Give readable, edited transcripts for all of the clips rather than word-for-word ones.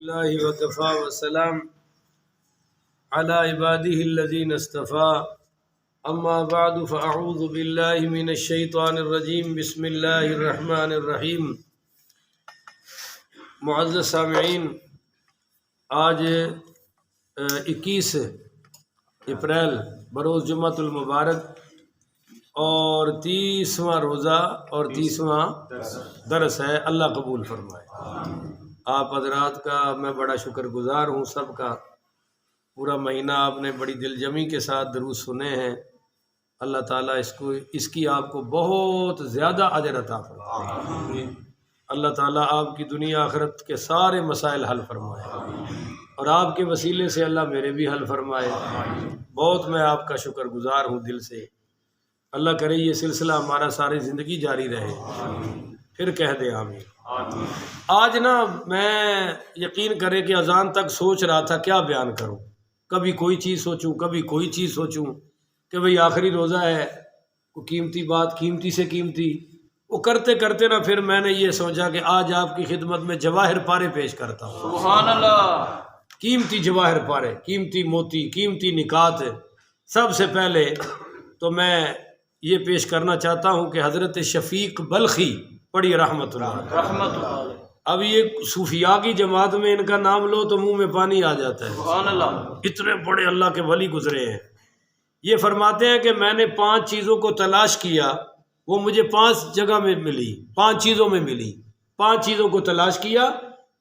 اللہ وکفا وسلام علی عباده الذین اصطفى اما بعد فاعوذ باللہ من الشیطان الرجیم بسم اللہ الرحمن الرحیم۔ معزز سامعین، آج 21 اپریل بروز جمعۃ المبارک اور 30واں روزہ اور 30واں درس ہے۔ اللہ قبول فرمائے۔ آپ حضرات کا میں بڑا شکر گزار ہوں، سب کا۔ پورا مہینہ آپ نے بڑی دل جمی کے ساتھ دروس سنے ہیں۔ اللہ تعالیٰ اس کی آپ کو بہت زیادہ اجر عطا فرمائے۔ اللہ تعالیٰ آپ کی دنیا آخرت کے سارے مسائل حل فرمائے، اور آپ کے وسیلے سے اللہ میرے بھی حل فرمائے۔ بہت میں آپ کا شکر گزار ہوں دل سے۔ اللہ کرے یہ سلسلہ ہمارا ساری زندگی جاری رہے۔ پھر کہہ دیں آمین۔ آج میں یقین کرے کہ اذان تک سوچ رہا تھا کیا بیان کروں، کبھی کوئی چیز سوچوں کبھی کوئی چیز سوچوں کہ بھئی آخری روزہ ہے، قیمتی بات، قیمتی سے قیمتی، وہ کرتے کرتے پھر میں نے یہ سوچا کہ آج آپ کی خدمت میں جواہر پارے پیش کرتا ہوں۔ سبحان اللہ۔ قیمتی جواہر پارے، قیمتی موتی، قیمتی نکات۔ سب سے پہلے تو میں یہ پیش کرنا چاہتا ہوں کہ حضرت شفیق بلخی پڑھی رحمت اللہ۔ رحمت اللہ۔ اب یہ صوفیاء کی جماعت میں ان کا نام لو تو منہ میں پانی آ جاتا ہے۔ سبحان اللہ۔ اتنے بڑے اللہ کے ولی گزرے ہیں۔ یہ فرماتے ہیں کہ میں نے 5 چیزوں کو تلاش کیا، وہ مجھے 5 جگہ میں ملی، 5 چیزوں میں ملی۔ 5 چیزوں کو تلاش کیا،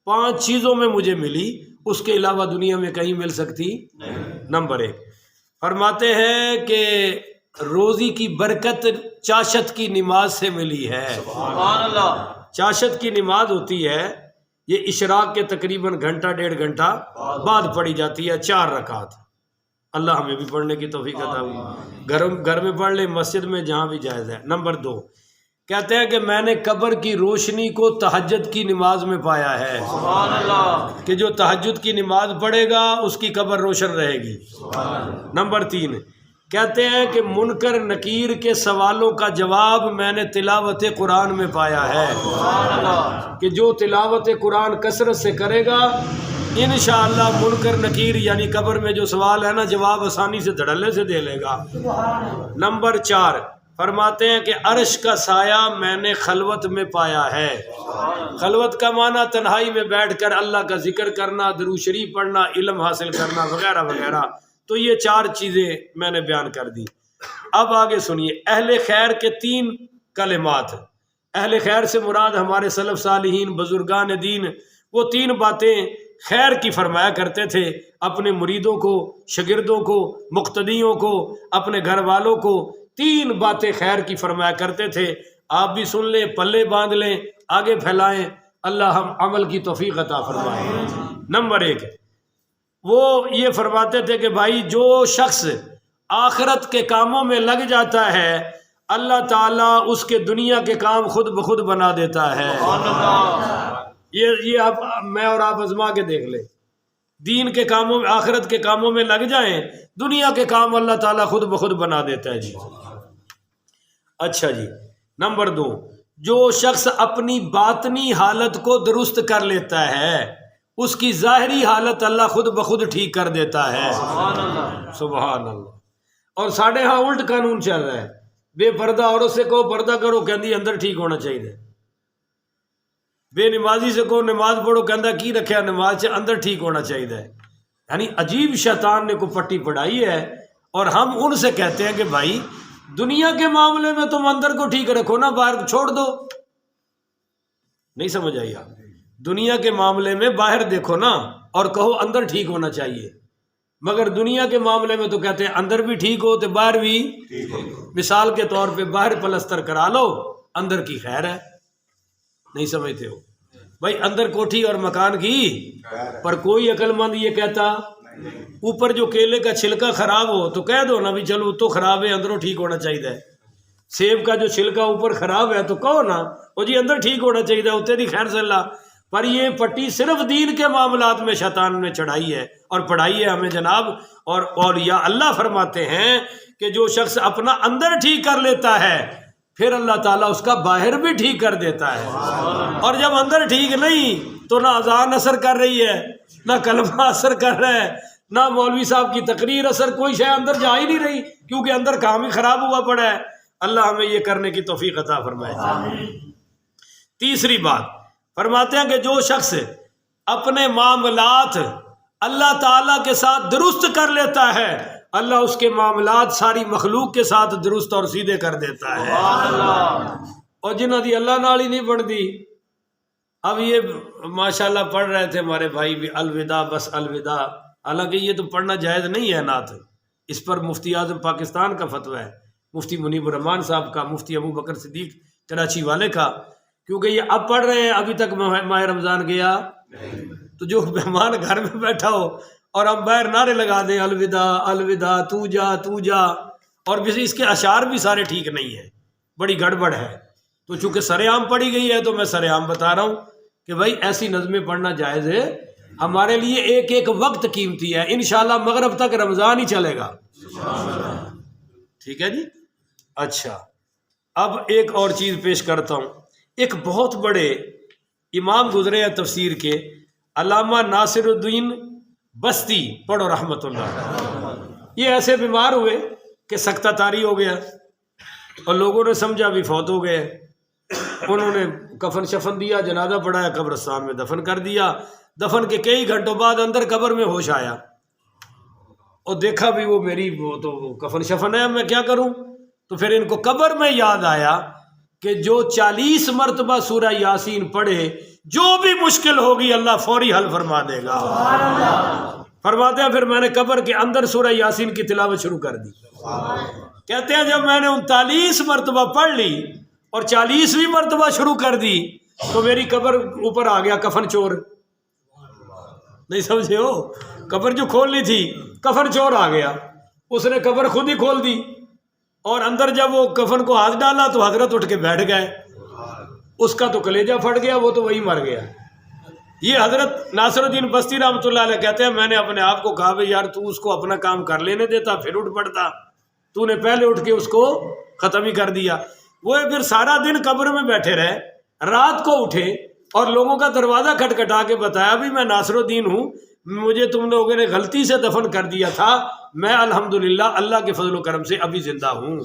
5 چیزوں میں مجھے ملی، اس کے علاوہ دنیا میں کہیں مل سکتی نمبر 1 فرماتے ہیں کہ روزی کی برکت چاشت کی نماز سے ملی ہے۔ سبحان اللہ۔ چاشت کی نماز ہوتی ہے، یہ اشراق کے تقریباً گھنٹہ 1.5 گھنٹہ بعد پڑھی جاتی ہے، 4 رکعات۔ اللہ ہمیں بھی پڑھنے کی توفیق عطا ہوئی۔ گھر میں پڑھ لیں، مسجد میں، جہاں بھی جائز ہے۔ نمبر 2 کہتے ہیں کہ میں نے قبر کی روشنی کو تہجد کی نماز میں پایا ہے۔ سبحان اللہ۔ کہ جو تہجد کی نماز پڑھے گا اس کی قبر روشن رہے گی۔ نمبر 3 کہتے ہیں کہ منکر نکیر کے سوالوں کا جواب میں نے تلاوت قرآن میں پایا ہے۔ سبحان اللہ۔ کہ جو تلاوت قرآن کثرت سے کرے گا انشاءاللہ منکر نکیر یعنی قبر میں جو سوال ہے جواب آسانی سے دھڑلے سے دے لے گا۔ نمبر 4 فرماتے ہیں کہ عرش کا سایہ میں نے خلوت میں پایا ہے۔ خلوت کا معنی تنہائی میں بیٹھ کر اللہ کا ذکر کرنا، درود شریف پڑھنا، علم حاصل کرنا وغیرہ وغیرہ۔ تو یہ 4 چیزیں میں نے بیان کر دی۔ اب آگے سنیے، اہل خیر کے 3 کلمات۔ اہل خیر سے مراد ہمارے سلف صالحین بزرگان دین، وہ 3 باتیں خیر کی فرمایا کرتے تھے اپنے مریدوں کو، شاگردوں کو، مقتدیوں کو، اپنے گھر والوں کو۔ 3 باتیں خیر کی فرمایا کرتے تھے۔ آپ بھی سن لیں، پلے باندھ لیں، آگے پھیلائیں، اللہ ہم عمل کی توفیق عطا فرمائے۔ نمبر 1 وہ یہ فرماتے تھے کہ بھائی جو شخص آخرت کے کاموں میں لگ جاتا ہے اللہ تعالیٰ اس کے دنیا کے کام خود بخود بنا دیتا ہے۔ یہ آپ میں اور آپ آزما کے دیکھ لیں، دین کے کاموں میں، آخرت کے کاموں میں لگ جائیں، دنیا کے کام اللہ تعالیٰ خود بخود بنا دیتا ہے۔ جی اچھا جی۔ نمبر 2 جو شخص اپنی باطنی حالت کو درست کر لیتا ہے اس کی ظاہری حالت اللہ خود بخود ٹھیک کر دیتا ہے۔ سبحان اللہ۔ سبحان اللہ۔ اور ساڑھے ہاں الٹ قانون چل رہا ہے، بے پردہ عورت سے کہو پردہ کرو، کہندی اندر ٹھیک ہونا چاہیے۔ بے نمازی سے کہو نماز پڑھو، کہندہ کی رکھیا نماز سے، اندر ٹھیک ہونا چاہیے۔ یعنی عجیب شیطان نے کو پٹی پڑھائی ہے، اور ہم ان سے کہتے ہیں کہ بھائی دنیا کے معاملے میں تم اندر کو ٹھیک رکھو نا، باہر چھوڑ دو۔ نہیں سمجھ آئی آپ؟ دنیا کے معاملے میں باہر دیکھو نا اور کہو اندر ٹھیک ہونا چاہیے، مگر دنیا کے معاملے میں تو کہتے ہیں اندر بھی ٹھیک ہو تو باہر بھی ٹھیک ہو۔ مثال کے طور پہ باہر پلستر کرا لو، اندر کی خیر ہے۔ نہیں سمجھتے ہو بھائی؟ اندر کوٹھی اور مکان کی، پر کوئی عقل مند یہ کہتا اوپر جو کیلے کا چھلکا خراب ہو تو کہہ دو نا بھی چلو تو خراب ہے، اندروں ٹھیک ہونا چاہیے۔ سیب کا جو چھلکا اوپر خراب ہے تو کہو نا وہ جی اندر ٹھیک ہونا چاہیے، اتنے دی خیر سے اللہ۔ پر یہ پٹی صرف دین کے معاملات میں شیطان نے چڑھائی ہے اور پڑھائی ہے ہمیں جناب۔ اور اولیاء اللہ فرماتے ہیں کہ جو شخص اپنا اندر ٹھیک کر لیتا ہے پھر اللہ تعالیٰ اس کا باہر بھی ٹھیک کر دیتا ہے، اور جب اندر ٹھیک نہیں تو نہ اذان اثر کر رہی ہے، نہ کلمہ اثر کر رہا ہے، نہ مولوی صاحب کی تقریر اثر، کوئی شے اندر جا ہی نہیں رہی، کیونکہ اندر کام ہی خراب ہوا پڑا ہے۔ اللہ ہمیں یہ کرنے کی توفیق عطا فرمائے۔ تیسری بات فرماتے ہیں کہ جو شخص اپنے معاملات اللہ تعالیٰ کے ساتھ درست کر لیتا ہے، اللہ اس کے معاملات ساری مخلوق کے ساتھ درست اور سیدھے کر دیتا ہے۔ اور جنہوں دی اللہ نال ہی نہیں بنتی، اب یہ ماشاءاللہ پڑھ رہے تھے ہمارے بھائی بھی الوداع بس الوداع، حالانکہ یہ تو پڑھنا جائز نہیں ہے نعت، اس پر مفتی اعظم پاکستان کا فتویٰ ہے، مفتی منیب الرحمان صاحب کا، مفتی ابو بکر صدیق کراچی والے کا، کیونکہ یہ اب پڑھ رہے ہیں، ابھی تک ماہ رمضان گیا تو جو مہمان گھر میں بیٹھا ہو اور ہم باہر نعرے لگا دیں الوداع الوداع تو جا تو جا، اور اس کے اشعار بھی سارے ٹھیک نہیں ہیں، بڑی گڑبڑ ہے۔ تو چونکہ سر عام پڑھی گئی ہے تو میں سر عام بتا رہا ہوں کہ بھائی ایسی نظمیں پڑھنا جائز ہے، ہمارے لیے ایک ایک وقت قیمتی ہے، انشاءاللہ مغرب تک رمضان ہی چلے گا، ٹھیک ہے جی۔ اچھا، اب ایک اور چیز پیش کرتا ہوں، ایک بہت بڑے امام گزرے ہیں تفسیر کے، علامہ ناصر الدین بستی پڑھو رحمت اللہ، یہ ایسے بیمار ہوئے کہ سکتہ طاری ہو گیا اور لوگوں نے سمجھا بھی فوت ہو گئے، انہوں نے کفن شفن دیا، جنازہ پڑھایا، قبرستان میں دفن کر دیا۔ دفن کے کئی گھنٹوں بعد اندر قبر میں ہوش آیا اور دیکھا بھی وہ میری وہ تو کفن شفن ہے، میں کیا کروں؟ تو پھر ان کو قبر میں یاد آیا کہ جو 40 مرتبہ سورہ یاسین پڑھے، جو بھی مشکل ہوگی اللہ فوری حل فرما دے گا۔ فرماتے ہیں پھر میں نے قبر کے اندر سورہ یاسین کی تلاوت شروع کر دی۔ کہتے ہیں جب میں نے 39 مرتبہ پڑھ لی اور 40ویں مرتبہ شروع کر دی تو میری قبر اوپر آ گیا کفن چور، نہیں سمجھے ہو؟ قبر جو کھولنی تھی کفن چور آ گیا، اس نے قبر خود ہی کھول دی، اور اندر جب وہ کفن کو ہاتھ ڈالا تو حضرت اٹھ کے بیٹھ گئے، اس کا تو کلیجہ پھٹ گیا، وہ تو وہی مر گیا۔ یہ حضرت ناصر الدین بستی رحمۃ اللہ علیہ کہتے ہیں میں نے اپنے آپ کو کہا بھائی یار تو اس کو اپنا کام کر لینے دیتا، پھر اٹھ پڑتا، تو نے پہلے اٹھ کے اس کو ختم ہی کر دیا۔ وہ پھر سارا دن قبر میں بیٹھے رہے، رات کو اٹھے اور لوگوں کا دروازہ کھٹکھٹا کے بتایا بھی میں ناصر الدین ہوں، مجھے تم لوگوں نے غلطی سے دفن کر دیا تھا، میں الحمدللہ اللہ کے فضل و کرم سے ابھی زندہ ہوں،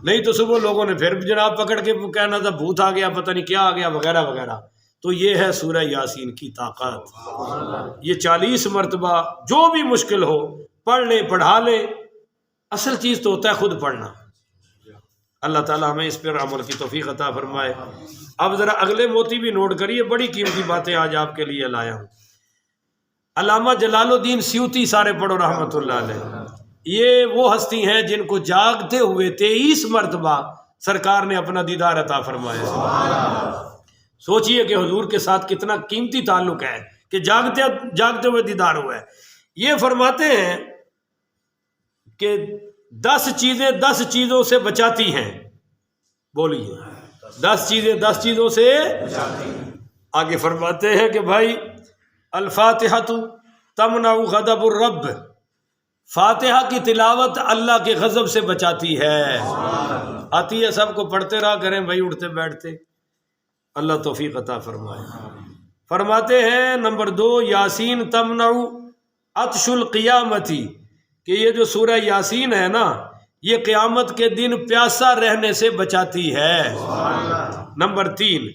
نہیں تو صبح لوگوں نے پھر جناب پکڑ کے کہنا تھا بھوت آ گیا، پتہ نہیں کیا آ گیا وغیرہ وغیرہ۔ تو یہ ہے سورہ یاسین کی طاقت، یہ 40 مرتبہ جو بھی مشکل ہو پڑھ لے، پڑھا لے، اصل چیز تو ہوتا ہے خود پڑھنا۔ اللہ تعالیٰ ہمیں اس پر عمل کی توفیق عطا فرمائے۔ اب ذرا اگلے موتی بھی نوٹ کریے، بڑی قیمتی باتیں آج آپ کے لیے لایا ہوں۔ علامہ جلال الدین سیوطی، سارے پڑھو رحمت اللہ علیہ، یہ وہ ہستی ہیں جن کو جاگتے ہوئے 23 مرتبہ سرکار نے اپنا دیدار عطا فرمایا۔ سوچئے کہ حضور کے ساتھ کتنا قیمتی تعلق ہے کہ جاگتے ہوئے دیدار ہوا ہے۔ یہ فرماتے ہیں کہ 10 چیزیں 10 چیزوں سے بچاتی ہیں، بولیے 10 چیزیں 10 چیزوں سے آگے فرماتے ہیں کہ بھائی الفاتحۃ تمنع غضب الرب، فاتحہ کی تلاوت اللہ کے غضب سے بچاتی ہے۔ آتی ہے سب کو پڑھتے رہا کریں بھائی اٹھتے بیٹھتے، اللہ توفیق عطا فرمائے۔ فرماتے ہیں نمبر 2 یاسین تمنع عطش القیامتی، کہ یہ جو سورہ یاسین ہے نا یہ قیامت کے دن پیاسا رہنے سے بچاتی ہے۔ نمبر 3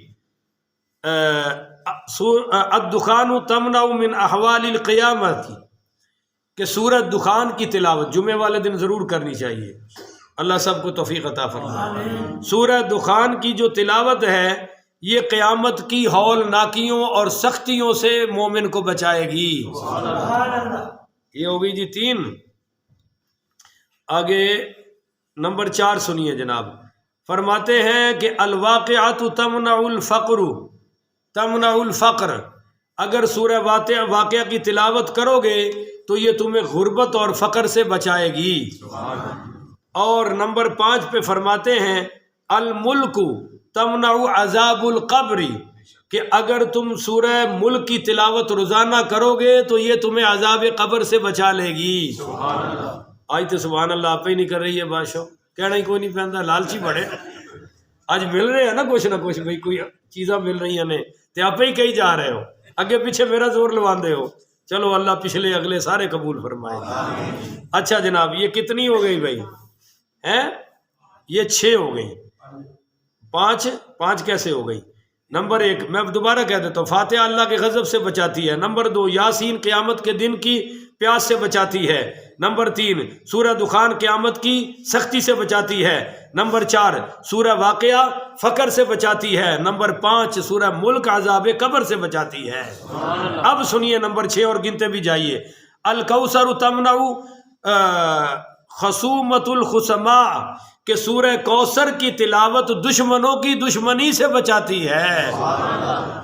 الدخان تمنع من احوال القیامت، کہ سورۃ دخان کی تلاوت جمعے والے دن ضرور کرنی چاہیے، اللہ سب کو توفیق عطا فرمائے۔ سورہ دخان کی جو تلاوت ہے یہ قیامت کی ہولناکیوں اور سختیوں سے مومن کو بچائے گی۔ یہ ہو گئی جی 3۔ آگے نمبر 4 سنیے جناب، فرماتے ہیں کہ الواقعات تمنع الفقر، تمنع الفقر، اگر سورہ واقعہ کی تلاوت کرو گے تو یہ تمہیں غربت اور فقر سے بچائے گی۔ اور نمبر 5 پہ فرماتے ہیں الملک تمنع عذاب القبر، کہ اگر تم سورہ ملک کی تلاوت روزانہ کرو گے تو یہ تمہیں عذاب قبر سے بچا لے گی۔ آج تو سبحان اللہ آپ ہی نہیں کر رہی ہے بادشاہ، کہنا ہی کوئی نہیں پہنتا، لالچی بڑے آج مل رہے ہیں نا کچھ نہ کچھ، بھائی کوئی چیزاں مل رہی ہیں تے آپ ہی کہیں جا رہے ہو۔ اگے پیچھے میرا زور لواندے ہو. چلو اللہ پچھلے اگلے سارے قبول فرمائے. اچھا جناب یہ کتنی ہو گئی بھائی ہیں؟ یہ 6 ہو گئی. 5 کیسے ہو گئی؟ نمبر 1 میں دوبارہ کہہ دیتا ہوں، فاتحہ اللہ کے غضب سے بچاتی ہے. نمبر 2 یاسین قیامت کے دن کی پیاس سے بچاتی ہے. نمبر 3 سورہ دخان قیامت کی سختی سے بچاتی ہے. نمبر 4 سورہ واقعہ فقر سے بچاتی ہے. نمبر 5 سورہ ملک عذاب قبر سے بچاتی ہے. اب سنیے نمبر 6 اور گنتے بھی جائیے. الکوثر تمنع خصومت الخصماء کہ سورہ کوثر کی تلاوت دشمنوں کی دشمنی سے بچاتی ہے.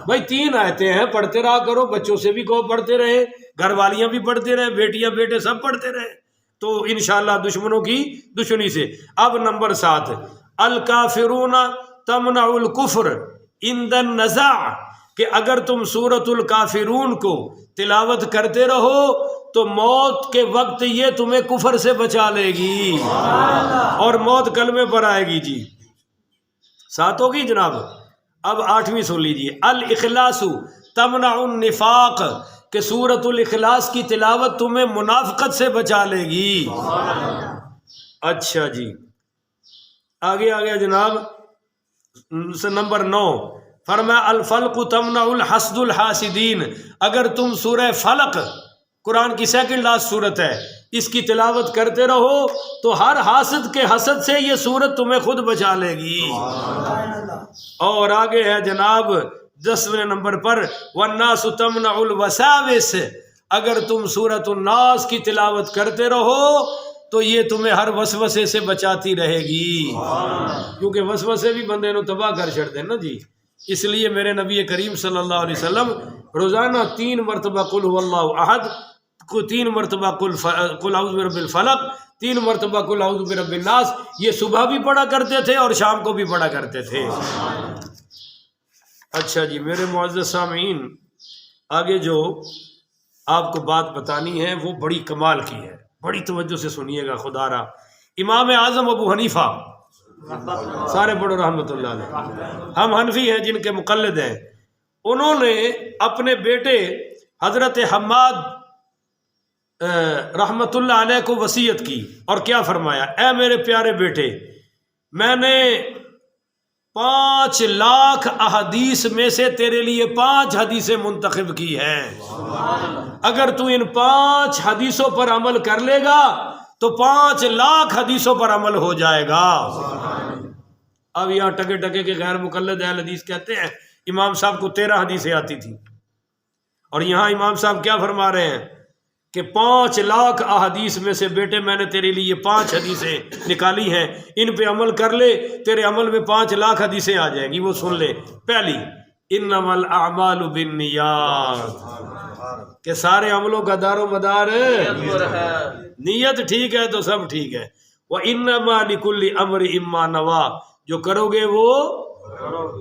بھائی 3 آیتیں ہیں، پڑھتے رہا کرو. بچوں سے بھی کہو پڑھتے رہے، گھر والیاں بھی پڑھتے رہے، بیٹیاں بیٹے سب پڑھتے رہے، تو انشاءاللہ دشمنوں کی دشمنی سے. اب نمبر 7 الکافرون تمنع الکفر عند النزاع کہ اگر تم سورۃ الکافرون کو تلاوت کرتے رہو تو موت کے وقت یہ تمہیں کفر سے بچا لے گی اور موت کلمے پر آئے گی. جی 7 ہوگی جناب. اب 8ویں سن لیجیے. الاخلاص تمنع النفاق کہ سورۃ الاخلاص کی تلاوت تمہیں منافقت سے بچا لے گی. اچھا جی آگے آ گیا جناب. نمبر 9 فرمایا الفلق تمنع الحسد الحاسدین اگر تم سورہ فلق قرآن کی سیکنڈ لاسٹ صورت ہے اس کی تلاوت کرتے رہو تو ہر حاسد کے حسد سے یہ صورت تمہیں خود بچا لے گی. اور آگے ہے جناب 10ویں نمبر پر والناس تمنع الوساوس اگر تم سورۃ الناس کی تلاوت کرتے رہو تو یہ تمہیں ہر وسوسے سے بچاتی رہے گی، کیونکہ وسوسے بھی بندے نو تباہ کر چھڑتے ہیں نا جی. اس لیے میرے نبی کریم صلی اللہ علیہ وسلم روزانہ 3 مرتبہ قل هو اللہ احد کو 3 مرتبہ قل اعوذ برب الفلق 3 مرتبہ قل اعوذ برب الناس یہ صبح بھی پڑھا کرتے تھے اور شام کو بھی پڑھا کرتے تھے. اچھا جی میرے معزز سامعین آگے جو آپ کو بات بتانی ہے وہ بڑی کمال کی ہے، بڑی توجہ سے سنیے گا خدا را. امام اعظم ابو حنیفہ سارے پڑھو رحمۃ اللہ علیہ، ہم حنفی ہیں جن کے مقلد ہیں، انہوں نے اپنے بیٹے حضرت حماد رحمۃ اللہ علیہ کو وصیت کی اور کیا فرمایا، اے میرے پیارے بیٹے میں نے 5 لاکھ احادیث میں سے تیرے لیے 5 حدیثیں منتخب کی ہیں، اگر تو ان 5 حدیثوں پر عمل کر لے گا تو 5 لاکھ حدیثوں پر عمل ہو جائے گا. اب یہاں ٹکے ٹکے کے غیر مقلد اہل حدیث کہتے ہیں امام صاحب کو 13 حدیثیں آتی تھی، اور یہاں امام صاحب کیا فرما رہے ہیں کہ 5 لاکھ احادیث میں سے بیٹے میں نے تیرے لیے 5 حدیثیں نکالی ہیں، ان پہ عمل کر لے تیرے عمل میں 5 لاکھ حدیثیں آ جائیں گی. وہ سن لے. پہلی انما الاعمال بالنیات کہ سارے عملوں کا دار و مدار نیت ٹھیک ہے تو سب ٹھیک ہے. وانما لکل امر اما نوا جو کرو گے وہ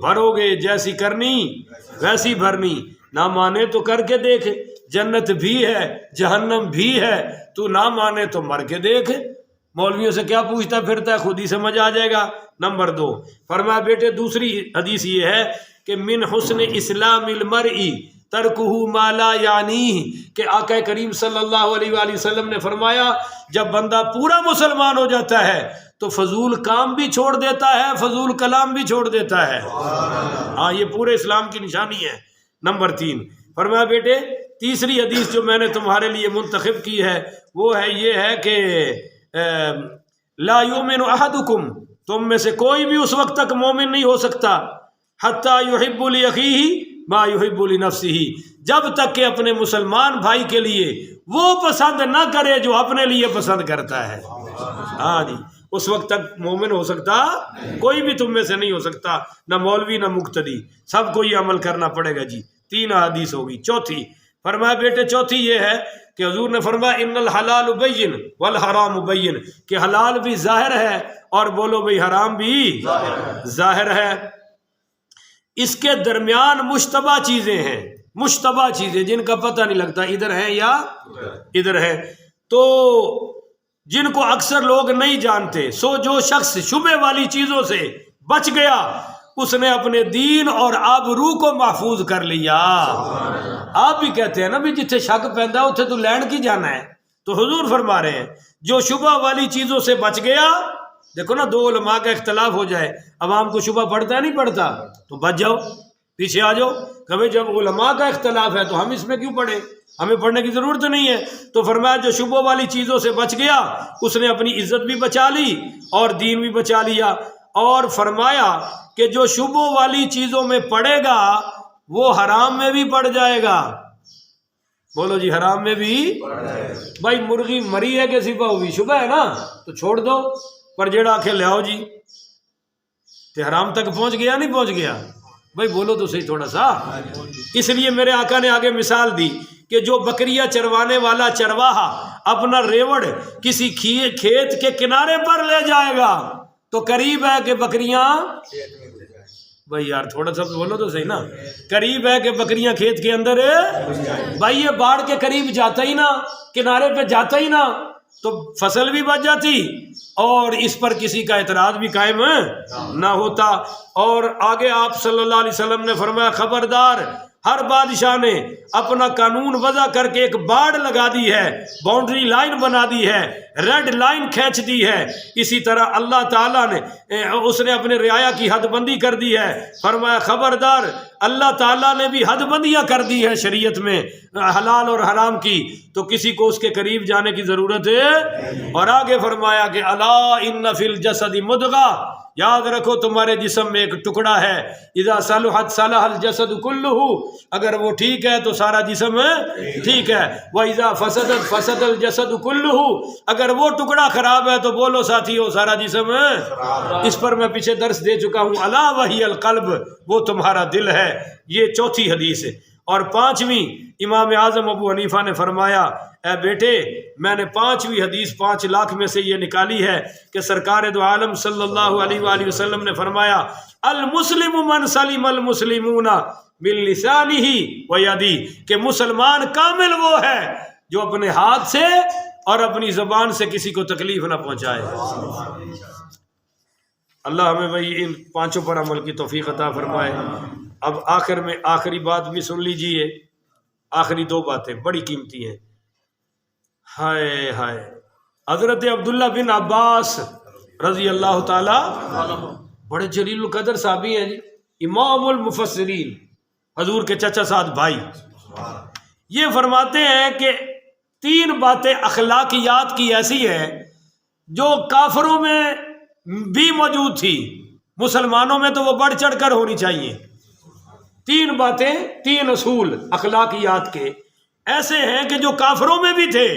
بھرو گے، جیسی کرنی ویسی بھرنی. نہ مانے تو کر کے دیکھ، جنت بھی ہے جہنم بھی ہے، تو نہ مانے تو مر کے دیکھ. مولویوں سے کیا پوچھتا پھرتا ہے، خود ہی سمجھ آ جائے گا. نمبر 2 فرمایا بیٹے دوسری حدیث یہ ہے کہ من حسن اسلام المرء ترکہ ما لا یعنیہ کہ آقا کریم صلی اللہ علیہ وآلہ وسلم نے فرمایا جب بندہ پورا مسلمان ہو جاتا ہے تو فضول کام بھی چھوڑ دیتا ہے، فضول کلام بھی چھوڑ دیتا ہے. ہاں یہ پورے اسلام کی نشانی ہے. نمبر 3 فرمایا بیٹے تیسری حدیث جو میں نے تمہارے لیے منتخب کی ہے وہ ہے یہ ہے کہ لا یؤمن احدکم تم میں سے کوئی بھی اس وقت تک مومن نہیں ہو سکتا حتی یحب لاخیہ ما یحب لنفسہ جب تک کہ اپنے مسلمان بھائی کے لیے وہ پسند نہ کرے جو اپنے لیے پسند کرتا ہے. ہاں جی اس وقت تک مومن ہو سکتا کوئی بھی تم میں سے نہیں ہو سکتا، نہ مولوی نہ مقتدی، سب کو یہ عمل کرنا پڑے گا. جی 3 حدیث ہوگی. چوتھی فرمایا بیٹے چوتھی یہ ہے کہ حضور نے فرمایا ان الحلال بین والحرام بین کہ حلال بھی ظاہر ہے اور بولو بھئی حرام بھی ظاہر ہے. اس کے درمیان مشتبہ چیزیں ہیں، مشتبہ چیزیں جن کا پتہ نہیں لگتا ادھر ہیں یا ادھر ہے، تو جن کو اکثر لوگ نہیں جانتے. سو جو شخص شبہ والی چیزوں سے بچ گیا اس نے اپنے دین اور آبرو کو محفوظ کر لیا۔ آپ بھی کہتے ہیں نا بھی جتھے شک پیندا اتھے تو لین کی جانا ہے، تو حضور فرما رہے ہیں جو شبہ والی چیزوں سے بچ گیا، دیکھو نا دو علماء کا اختلاف ہو جائے، عوام کو شبہ پڑتا ہے نہیں پڑتا، تو بچ جاؤ، پیچھے آ جاؤ، کبھی جب علماء کا اختلاف ہے تو ہم اس میں کیوں پڑھیں، ہمیں پڑھنے کی ضرورت نہیں ہے۔ تو فرمایا جو شبہ والی چیزوں سے بچ گیا اس نے اپنی عزت بھی بچا لی اور دین بھی بچا لیا، اور فرمایا کہ جو شبہ والی چیزوں میں پڑے گا وہ حرام میں بھی پڑ جائے گا۔ بولو جی، حرام میں بھی۔ بھائی مرغی مری ہے کہ ذبح ہوئی، شبہ ہے نا تو چھوڑ دو، پر جیڑا آکھے لے آؤ جی، تے حرام تک پہنچ گیا نہیں پہنچ گیا؟ بھائی بولو تو صحیح تھوڑا سا۔ اس لیے میرے آقا نے آگے مثال دی کہ جو بکریاں چروانے والا چرواہا اپنا ریوڑ کسی کھیت کے کنارے پر لے جائے گا تو قریب ہے کہ بکریاں، بھائی یار تھوڑا سا بولو تو صحیح نا، قریب ہے کہ بکریاں کھیت کے اندر ہے؟ بھائی یہ باڑھ کے قریب جاتا ہی نا، کنارے پہ جاتا ہی نا، تو فصل بھی بچ جاتی اور اس پر کسی کا اعتراض بھی قائم نہ ہوتا۔ اور آگے آپ صلی اللہ علیہ وسلم نے فرمایا خبردار، ہر بادشاہ نے اپنا قانون وضع کر کے ایک باڑ لگا دی ہے، باؤنڈری لائن بنا دی ہے، ریڈ لائن کھینچ دی ہے، اسی طرح اللہ تعالیٰ نے اس نے اپنے رعایا کی حد بندی کر دی ہے۔ فرمایا خبردار، اللہ تعالیٰ نے بھی حد بندیاں کر دی ہے شریعت میں حلال اور حرام کی، تو کسی کو اس کے قریب جانے کی ضرورت ہے۔ اور آگے فرمایا کہ الا ان فی الجسد مضغہ، یاد رکھو تمہارے جسم میں ایک ٹکڑا ہے، اذا صلحت صلح الجسد کلہ، اگر وہ ٹھیک ہے تو سارا جسم ٹھیک ہے، واذا فسدت فسد الجسد کلہ، اگر وہ ٹکڑا خراب ہے تو بولو ساتھیو سارا جسم۔ اس پر میں پیچھے درس دے چکا ہوں، الا وہی القلب، وہ تمہارا دل ہے۔ یہ چوتھی حدیث ہے۔ اور پانچویں، امام اعظم ابو حنیفہ نے فرمایا اے بیٹے، میں نے پانچویں حدیث 5 لاکھ میں سے یہ نکالی ہے کہ سرکار دو عالم صلی اللہ علیہ وآلہ وسلم نے فرمایا المسلم من سلم المسلمون من لسانہ و یدہ، کہ مسلمان کامل وہ ہے جو اپنے ہاتھ سے اور اپنی زبان سے کسی کو تکلیف نہ پہنچائے۔ اللہ ہمیں بھائی ان پانچوں پر عمل کی توفیق عطا فرمائے۔ اب آخر میں آخری بات بھی سن لیجئے، آخری 2 باتیں بڑی قیمتی ہیں۔ ہائے ہائے، حضرت عبداللہ بن عباس رضی اللہ تعالی، بڑے جلیل القدر صحابی ہیں جی، امام المفسرین، حضور کے چچا سعد بھائی، یہ فرماتے ہیں کہ 3 باتیں اخلاقیات کی ایسی ہے جو کافروں میں بھی موجود تھی، مسلمانوں میں تو وہ بڑھ چڑھ کر ہونی چاہیے۔ 3 باتیں، 3 اصول اخلاقیات کے ایسے ہیں کہ جو کافروں میں بھی تھے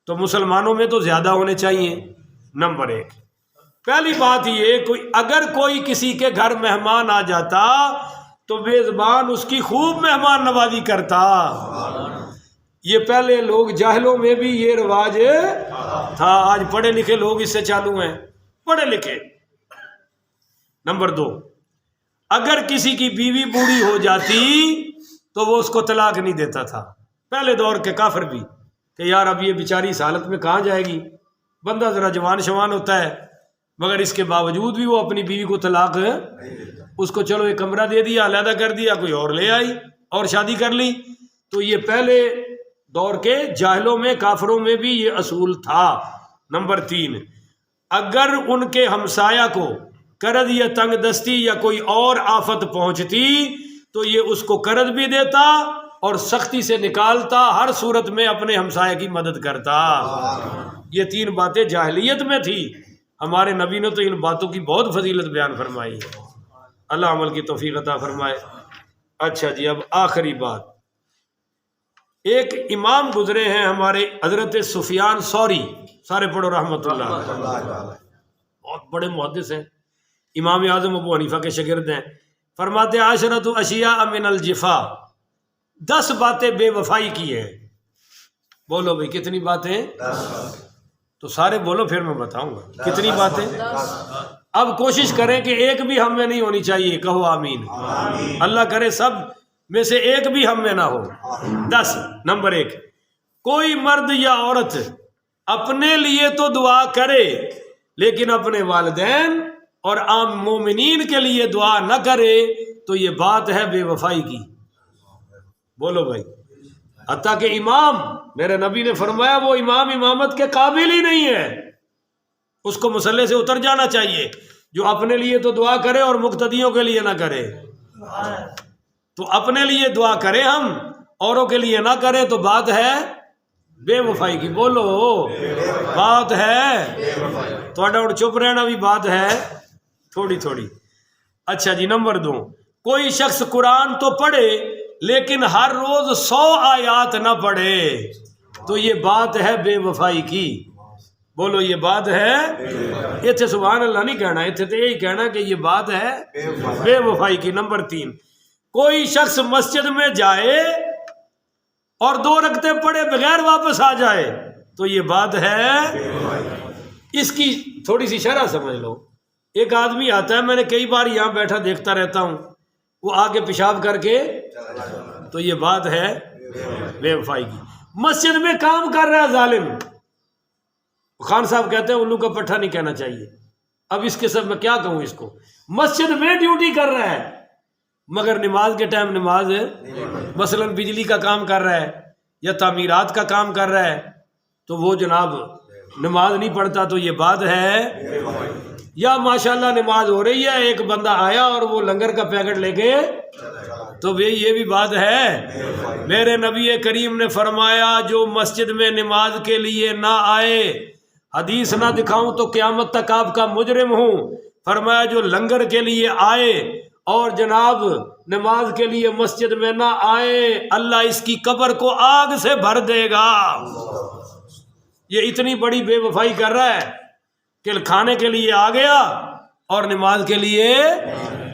تو مسلمانوں میں تو زیادہ ہونے چاہیے۔ نمبر 1، پہلی بات یہ، اگر کوئی کسی کے گھر مہمان آ جاتا تو میزبان اس کی خوب مہمان نوازی کرتا۔ یہ پہلے لوگ جاہلوں میں بھی یہ رواج تھا، آج پڑھے لکھے لوگ اس سے چالو ہیں، پڑھے لکھے۔ نمبر 2، اگر کسی کی بیوی بوڑھی ہو جاتی تو وہ اس کو طلاق نہیں دیتا تھا، پہلے دور کے کافر بھی، کہ یار اب یہ بیچاری اس حالت میں کہاں جائے گی، بندہ ذرا جوان شوان ہوتا ہے، مگر اس کے باوجود بھی وہ اپنی بیوی کو طلاق، اس کو چلو ایک کمرہ دے دیا، علیحدہ کر دیا، کوئی اور لے آئی اور شادی کر لی۔ تو یہ پہلے دور کے جاہلوں میں، کافروں میں بھی یہ اصول تھا۔ نمبر 3، اگر ان کے ہمسایہ کو قرض یا تنگ دستی یا کوئی اور آفت پہنچتی تو یہ اس کو قرض بھی دیتا اور سختی سے نکالتا، ہر صورت میں اپنے ہمسایہ کی مدد کرتا۔ یہ 3 باتیں جاہلیت میں تھی، ہمارے نبی نے تو ان باتوں کی بہت فضیلت بیان فرمائی ہے، اللہ عمل کی توفیق عطا فرمائے۔ اچھا جی، اب آخری بات، ایک امام گزرے ہیں ہمارے حضرت سفیان ثوری، سارے پڑھو رحمت اللہ، بہت بڑے محدث ہیں، امام اعظم ابو حنیفہ کے شاگرد ہیں۔ فرماتے عشرۃ اشیاء من الجفا، 10 باتیں بے وفائی کی ہیں۔ بولو بھائی کتنی باتیں؟ تو سارے بولو پھر میں بتاؤں گا کتنی باتیں۔ اب کوشش کریں کہ ایک بھی ہم میں نہیں ہونی چاہیے، کہو آمین۔ اللہ کرے سب میں سے ایک بھی ہم میں نہ ہو۔ 10، نمبر 1، کوئی مرد یا عورت اپنے لیے تو دعا کرے لیکن اپنے والدین اور عام مومنین کے لیے دعا نہ کرے تو یہ بات ہے بے وفائی کی. بولو بھائی. حتیٰ کہ امام، میرے نبی نے فرمایا وہ امام امامت کے قابل ہی نہیں ہے، اس کو مصلی سے اتر جانا چاہیے. جو اپنے لیے تو دعا کرے اور مقتدیوں کے لیے نہ کرے. تو اپنے لیے دعا کرے ہم، اوروں کے لیے نہ کرے تو بات ہے بے وفائی کی. بولو بات ہے. تھوڑا اور چپ رہنا بھی بات ہے تھوڑی تھوڑی. اچھا جی، نمبر 2، کوئی شخص قرآن تو پڑھے لیکن ہر روز 100 آیات نہ پڑھے تو یہ بات ہے بے وفائی کی. بولو یہ بات ہے. اتنے سبحان اللہ نہیں کہنا، اتنے تو یہی کہنا کہ یہ بات ہے بے وفائی کی. نمبر 3، کوئی شخص مسجد میں جائے اور 2 رکعتیں پڑھے بغیر واپس آ جائے تو یہ بات ہے. اس کی تھوڑی سی شرح سمجھ لو. ایک آدمی آتا ہے، میں نے کئی بار یہاں بیٹھا دیکھتا رہتا ہوں، وہ آگے پیشاب کر کے، تو یہ بات ہے بے وفائی کی. مسجد میں کام کر رہا ہے ظالم، خان صاحب کہتے ہیں الو کا پٹھا نہیں کہنا چاہیے. اب اس کے سب میں کیا کہوں اس کو، مسجد میں ڈیوٹی کر رہا ہے مگر نماز کے ٹائم نماز ہے. مثلا بجلی کا کام کر رہا ہے یا تعمیرات کا کام کر رہا ہے تو وہ جناب نماز نہیں پڑھتا تو یہ بات ہے. یا ماشاءاللہ نماز ہو رہی ہے، ایک بندہ آیا اور وہ لنگر کا پیکٹ لے کے، تو یہ بھی بات ہے. میرے نبی کریم نے فرمایا جو مسجد میں نماز کے لیے نہ آئے، حدیث نہ دکھاؤں تو قیامت تک آپ کا مجرم ہوں. فرمایا جو لنگر کے لیے آئے اور جناب نماز کے لیے مسجد میں نہ آئے، اللہ اس کی قبر کو آگ سے بھر دے گا. یہ اتنی بڑی بے وفائی کر رہا ہے کہ کھانے کے لیے آ گیا اور نماز کے لیے،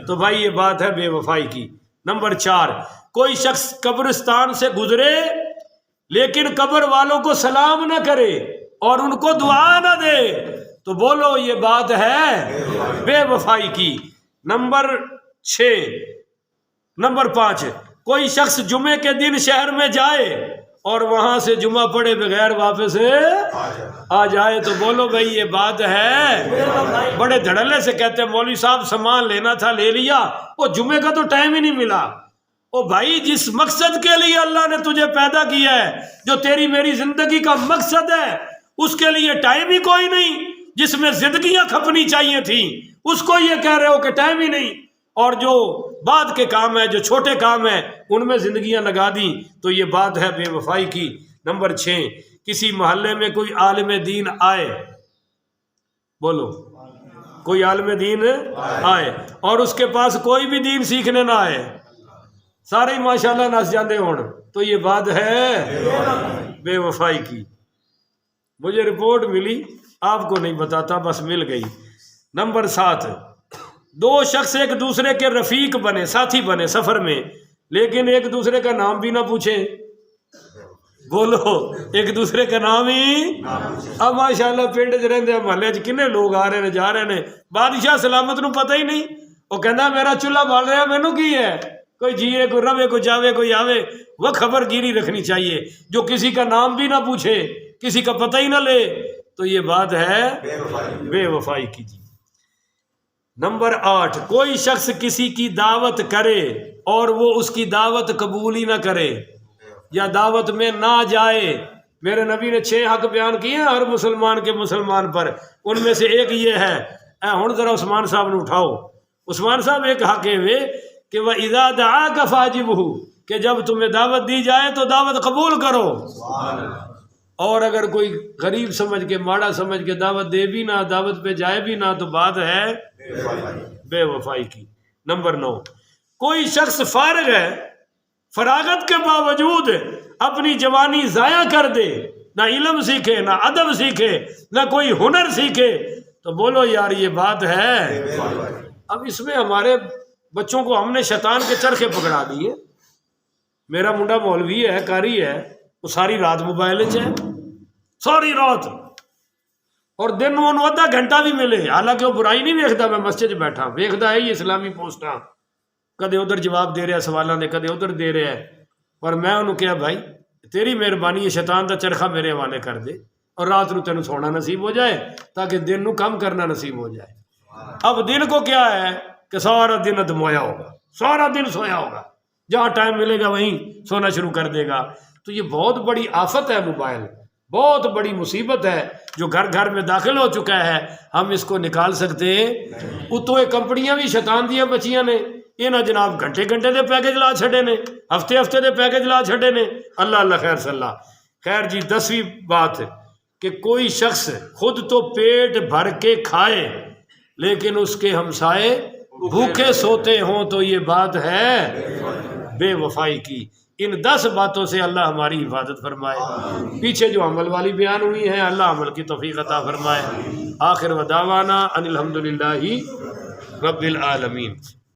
تو بھائی یہ بات ہے بے وفائی کی. نمبر 4، کوئی شخص قبرستان سے گزرے لیکن قبر والوں کو سلام نہ کرے اور ان کو دعا نہ دے تو بولو یہ بات ہے بے وفائی کی. نمبر 5، کوئی شخص جمعے کے دن شہر میں جائے اور وہاں سے جمعہ پڑھے بغیر واپس آ جائے تو بولو بھائی یہ بات ہے. بڑے دھڑلے سے کہتے ہیں مولوی صاحب سامان لینا تھا لے لیا، وہ جمعے کا تو ٹائم ہی نہیں ملا. او بھائی جس مقصد کے لیے اللہ نے تجھے پیدا کیا ہے، جو تیری میری زندگی کا مقصد ہے، اس کے لیے ٹائم ہی کوئی نہیں. جس میں زندگیاں کھپنی چاہیے تھیں اس کو یہ کہہ رہے ہو کہ ٹائم ہی نہیں، اور جو بعد کے کام ہیں، جو چھوٹے کام ہیں، ان میں زندگیاں لگا دیں تو یہ بات ہے بے وفائی کی. نمبر 6، کسی محلے میں کوئی عالم دین آئے، بولو کوئی عالم دین آئے اور اس کے پاس کوئی بھی دین سیکھنے نہ آئے، سارے ہی ماشاءاللہ نس جاندے ہون تو یہ بات ہے بے وفائی کی. مجھے رپورٹ ملی، آپ کو نہیں بتاتا، بس مل گئی. نمبر 7، 2 شخص ایک دوسرے کے رفیق بنے، ساتھی بنے سفر میں، لیکن ایک دوسرے کا نام بھی نہ پوچھے. بولو ایک دوسرے کا نام ہی. اب ماشاءاللہ پنڈ چ رہندے محلے چ کنے لوگ آ رہے ہیں جا رہے ہیں، بادشاہ سلامت نو پتہ ہی نہیں، وہ کہندا میرا چولہا بال رہا مینوں کی ہے، کوئی جیے کوئی روے کوئی جاوے کوئی آوے. وہ خبر گیری رکھنی چاہیے. جو کسی کا نام بھی نہ پوچھے، کسی کا پتہ ہی نہ لے تو یہ بات ہے بے وفائی کی. جی نمبر 8، کوئی شخص کسی کی دعوت کرے اور وہ اس کی دعوت قبول ہی نہ کرے یا دعوت میں نہ جائے. میرے نبی نے 6 حق بیان کیے ہیں ہر مسلمان کے مسلمان پر، ان میں سے ایک یہ ہے. ہن ذرا عثمان صاحب نے اٹھاؤ. عثمان صاحب ایک حق ہے کہ وَإِذَا دَعَاكَ فَأَجِبْهُ، کہ جب تمہیں دعوت دی جائے تو دعوت قبول کرو. اور اگر کوئی غریب سمجھ کے ماڑا سمجھ کے دعوت دے بھی نہ، دعوت پہ جائے بھی نہ، تو بات ہے بے وفائی کی. نمبر 9، کوئی شخص فارغ ہے، فراغت کے باوجود اپنی جوانی ضائع کر دے، نہ علم سیکھے نہ ادب سیکھے نہ کوئی ہنر سیکھے تو بولو یار یہ بات ہے. اب اس میں ہمارے بچوں کو ہم نے شیطان کے چرخے پکڑا دیے. میرا منڈا مولوی ہے، قاری ہے، وہ ساری رات موبائل ہے، ساری رات، اور دن وہ آدھا گھنٹہ بھی ملے، حالانکہ وہ برائی نہیں ویکھدا. میں مسجد بیٹھا ویکھدا ہے یہ اسلامی پوسٹاں کدے ادھر جواب دے رہا سوالاں دے، کدے ادھر دے رہا ہے. پر میں انہوں کہا بھائی تیری مہربانی ہے، شیطان دا چرخہ میرے حوالے کر دے اور رات نو تینوں سونا نصیب ہو جائے تاکہ دن نو کم کرنا نصیب ہو جائے. اب دن کو کیا ہے کہ سارا دن ادمویا ہوگا، سارا دن سویا ہوگا، جہاں ٹائم ملے گا وہیں سونا شروع کر دے گا۔ تو یہ بہت بڑی آفت ہے، موبائل بہت بڑی مصیبت ہے جو گھر گھر میں داخل ہو چکا ہے، ہم اس کو نکال سکتے ہیں۔ اتوے کمپنیاں بھی شیطان دیاں بچیاں نے، یہ نہ جناب گھنٹے گھنٹے دے پیکج لا چھڑے نے، ہفتے ہفتے دے پیکج لا چھڑے نے۔ اللہ اللہ خیر صلی اللہ خیر جی۔ 10ویں بات کہ کوئی شخص خود تو پیٹ بھر کے کھائے لیکن اس کے ہمسائے بھوکے سوتے ہوں تو یہ بات ہے بے وفائی کی۔ ان 10 باتوں سے اللہ ہماری حفاظت فرمائے۔ پیچھے جو عمل والی بیان ہوئی ہیں اللہ عمل کی توفیق عطا فرمائے۔ آخر ودعوانا ان الحمدللہ رب العالمین۔